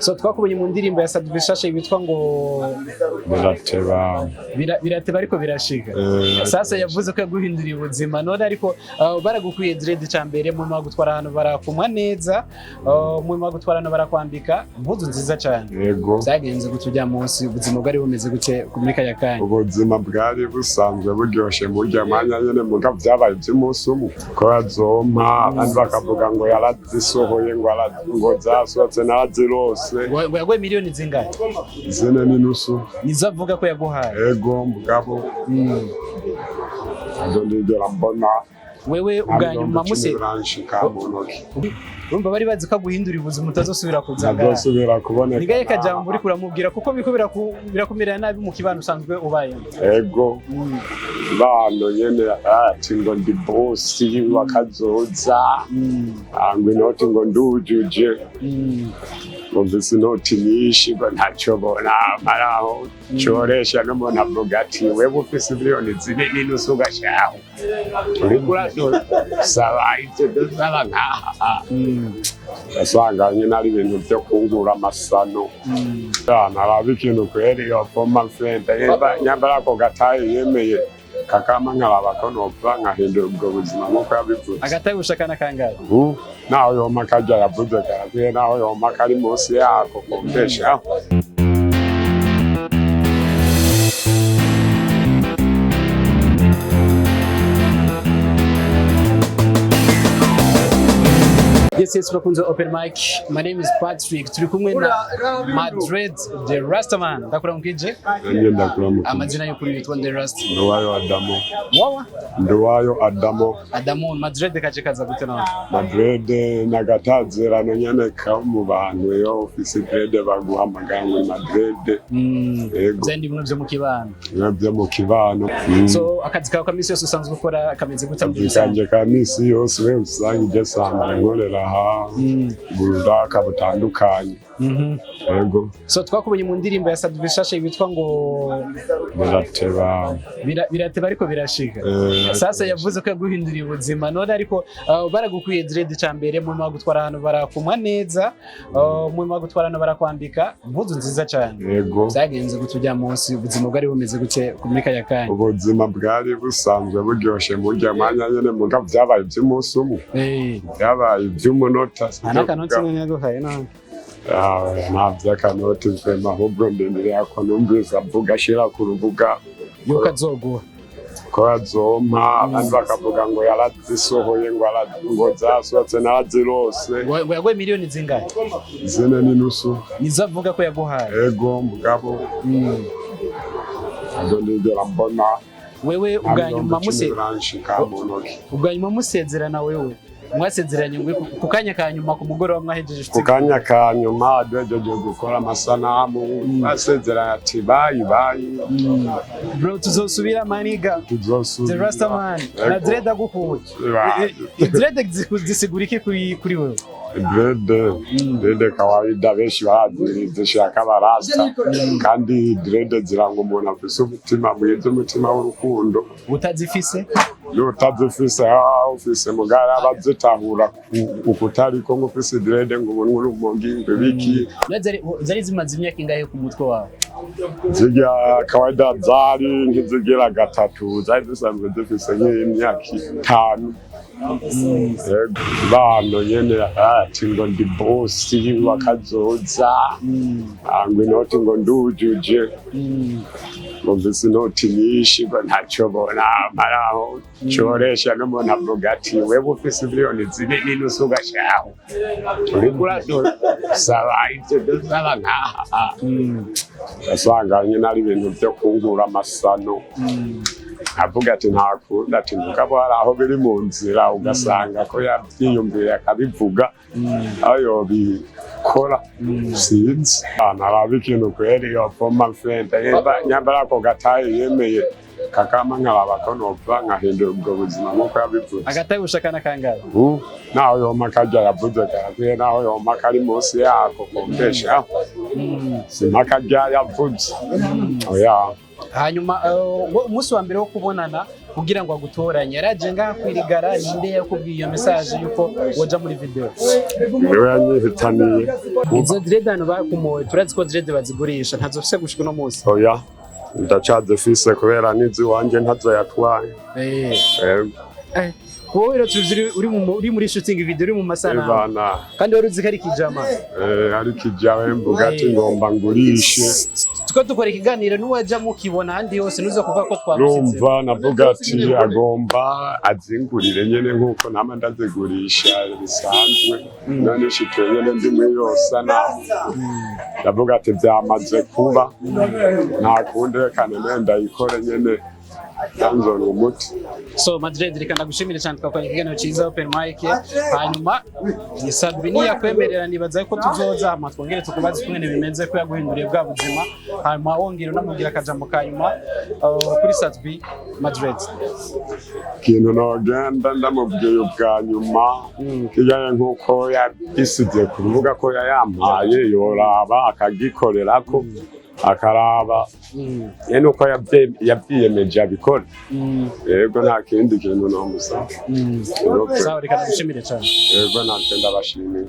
So twakubonye mu ndirimbo ya nshasha yitwa ngo birateba ariko birashika. Sasa yavuze ko yaguhinduriye ubuzima none ariko baragukwiye dread cyambere mu magutwara ahantu barakumwa neza mu magutwara ahantu barakwambika impuzu nziza cyane. Yego. Byagenze gutujya munsi ubuzima bwari bumeze gute kumurika ya kanya. Ubuzima bwari busanzwe buryoshye mu rya mwanya nyene mu byabaye by'umunsi umwe ko azoma abandi bakavuga ngo yarazisohoye ngo zasohotse narazirose. Yaguye miliyoni zingahe? Zene n'inusu. Nizo avuga ko yaguhaye. Yego mugabo. Ndongera mbona wewe uganyuma muse urumva bari bazi ko guhindura ubuzima utazosubira kuzanga azosubira kuboneka nigaye kajambo uri kuramubwira kuko biko birakumirira nabi mu kibano usanzwe ubaye. Yego bano nyene ati ngo ndi boss wakazoza angwe noti ngo ndujuje Muvisi noti nishi ngo ntacyo bona maraho choresha n'umuntu avuga ati wewe ufise miliyoni zine n'inusu gashaho uri kuraso saba ite dusaba nkaha asanganye nari ibintu byo kungura amasano narabe ikintu kweri yo forma friend nyambara ko gataye yemeye kakama nk'aba ko nopfa nkahindura ubwo buzima nk'uko yabivuze. Agataye ushakana kangahe? Naho yoma kajya yavuze kandi naho yoma kari munsi yako kumbesha. Yes, welcome to Open Mic. My name is Patrick. Turi kumwe na Madrid the Rastaman. Ndakura mukije? Ndakura mukije. Amajana yo kuri yitwa the Rasta. Nduwayo Adamo. Wawa? Nduwayo Adamo. Adamo Madrid kaje kaza gute nawe? Madrid nagatazira no nyene ka mu bantu yo office grade baguhamagara muri Madrid. Yego. Zendi bino byo mu kibano. Byo mu kibano. So akazi kawe kamisi yose usanzwe ukora kameze gute mu kanje kamisi yose we usanga sanga nkorera burudaka butandukanye. Yego. So twakubonye mu ndirimbo ya nshasha yitwa ngo birateba ariko birashika. Sasa yavuze ko yaguhinduriye ubuzima none ariko baragukwiye dread cyambere mu magutwara ahantu barakumwa neza mu magutwara ahantu barakwambika impuzu nziza cyane. Yego. Byagenze gutujya munsi ubuzima bwari bumeze gute kumurika ya kanya. Ubuzima bwari busanzwe buryoshye mu rya mwanya nyene mu byabaye by'umunsi umwe. Byabaye by'umunota. Anakanoti nyaguhaye none. Ntabyo akanoti mfema ahubwo ndendere yako numvise avuga ashira ku rubuga yuko azoguha ko azoma abandi bakavuga ngo yarazisohoye ngo zasohotse narazirose. Yaguye miliyoni zingahe? Zene n'inusu. Nizo avuga ko yaguhaye. Yego mugabo. Ndongera mbona wewe uganyuma musezerana wewe mwasezeranye ngo kukanya kanyuma ku mugoroba mwahejeje ku kanya kanyuma dwejeje gukora amasanamu mwasezeranye ati bye bro tuzosubira maniga the Rasta man na dread agukuye dread zisigura iki kuri wewe? Dread kawaida benshi bazishaka barasta kandi dread ziranga umuntu afise umutima mwiza umutima w'urukundo. Utazifise utazifise ufise mugara bazitahura ukutariko ngufise dread ngo umuntu uri umugimbe biki zari zimaze imyaka ingahe ku mutwe wawe? Zijya kawaida zari nkizigera gatatu zari zisanzwe zifise nk'imyaka 5. Bano nyene ati ngo ndi boss wakazoza angwe noti ngo ndujuje muvisi noti nishi ngo ntacyo bona maraho choresha n'umuntu avuga ati wewe ufise miliyoni zine n'inusu gashaho uri kuraso saba ite dusaba nkaha asanganye nari ibintu byo kungura amasano avuga ati ntakunda ati mugabo hari aho biri mu nzira ugasanga ko yabyiyumviye akabivuga ayo bikora sinzi narabe ikintu kweri yo forma friend nyambara ko gataye yemeye kakama nk'aba ko nopfa nkahindura ubwo buzima nk'uko yabivuze. Agataye ushakana kangahe? Naho yoma kajya yavuze kandi naho yoma kari munsi yako kumbesha simpaka yavuze. Oya hanyuma umunsi wa mbere wo kubonana kugira ngo agutoranye yaraje ngaha kwirigara inde yakubwiye iyo message yuko woja muri video niwe yanyihitaniye izo dread hano bakumoye turazi ko dread bazigurisha ntazofise gushika no munsi oya ndacazifise kubera nizi wanje ntazo yatwaye wowe rero uri muri shooting video uri mu masana kandi wari uzi ko ari kijama ari kijama mvuga ati ngomba ngurishe tuko dukora ikiganiro n'uwaja mukibona handi hose nuza kuvuga ko twabusitse rumva navuga ati agomba azingurire nyene nkuko nama ndazigurisha bisanzwe none shitwe nyene ndi muri Nosaba navuga ati byamaze kuba nta kundi kanene ndayikore nyene Tanzania umuti. So Madrid reka ndagushimire cyane twakora ikiganiro cyiza Open Mic hanyuma Sadbi yakwemerera nibaza ko tuzoza ama twongere tukubaze kumwe bimeze ko yaguhinduriye bwa buzima hanyuma wongera namugira akajambo kanyuma kuri Sadbi Madrid. Kintu nogenda ndamubwiye ubwa nyuma kijanye nkuko yabisize kuvuga ko yampaye yoraba akagikorera ko akaraba yene uko yabyiyemeje abikora yego nta kindi kintu namusaba sawa reka ndagushimire cyane yego nta ndabashimiye